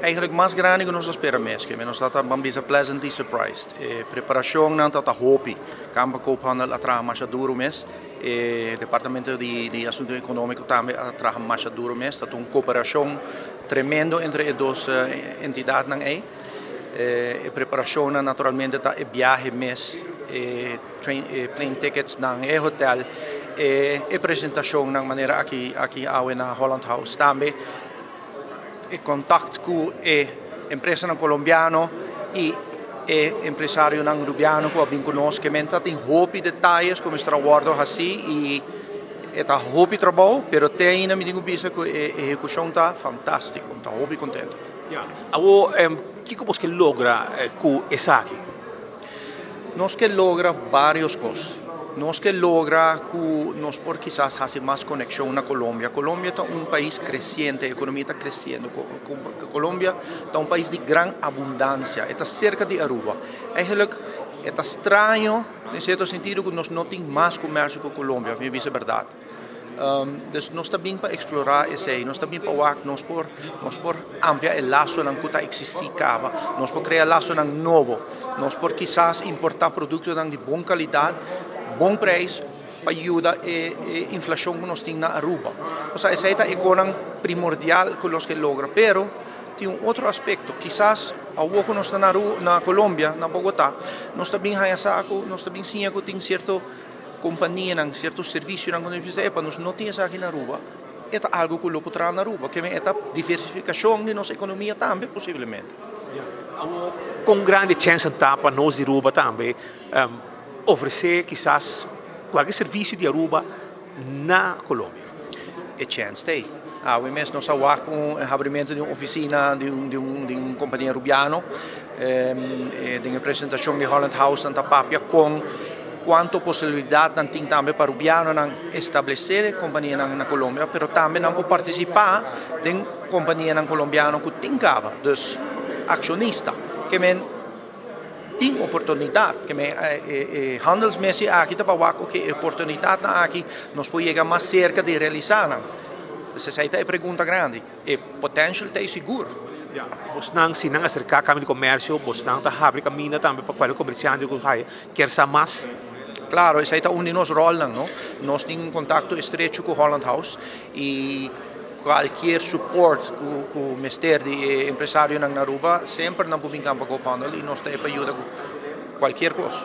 eigenlijk mais grande que nós esperamos, que nós estamos bem pleasantly surprised. Preparação não está hopi, campo koophandel atrás mais duro mês, departamento de assunto econômico também atrás mais duro mês, está uma cooperação tremendo entre as duas entidades não é. Preparação naturalmente está viagem mês, plane tickets não é hotel, apresentação na maneira aqui na Holland House também. Contato com l'impresa colombiana e l'impresario rubiano che abbiamo conosciuto, tem hobby detalhes como extraordo assim e está hobby trabalho, pero tem ainda me digo bisa que a execução está fantástico, está hobby contento. Que como que logra com essa aqui? Nós que logra várias coisas. Nós que logra que nós por quizás fazer mais conexão na Colômbia. Colômbia está um país crescente, a economia está crescendo. Colômbia está um país de grande abundância, está cerca de Aruba. Eigenlijk é estranho, em certo sentido, que nós não temos mais comércio com a Colômbia, isso é verdade. Então, nós também para explorar isso aí, nós também para nós por ampliar o laço que está existindo, nós por criar laço novo, nós por quizás importar produtos de boa qualidade, bom preço, para ajudar a inflação que nós temos na Aruba. Ou seja, essa é a economia primordial que nós que logra, pero tem outro aspecto, quizás ao que nós estamos na Colômbia, na Bogotá, nós também tem certo companhia, certo serviço, nós não temos aqui na Aruba. É algo que nós podemos na Aruba, que é a diversificação de nossa economia também, possivelmente. Com grande chance para nós de Aruba também, oferecer quizás qualquer serviço de Aruba na Colômbia. É chance tem. O mês nós estamos com o abrimento de uma oficina de uma companhia arubiana, de uma apresentação de Holland House na Tapapia com quanto possibilidade não tem também para o rubiano estabelecer companhia na Colômbia, mas também não participar de companhia colombiana que tem cava, dos acionistas, que tem oportunidade, que handelsmässigt aqui está para que oportunidade aqui nós podemos chegar mais cerca de realizar. Essa é a pergunta grande, e potencial está seguro. Se não acercar a Câmara de Comércio, você não está abrindo caminho também para qualquer comerciante que quer saber mais. Claro, esse é um de nossos roles, não? Nós temos contato estreito com o Holland House e qualquer suporte que o Ministério de Empresário na Aruba sempre não pode vir para o panel e nós temos para ajudar com qualquer coisa.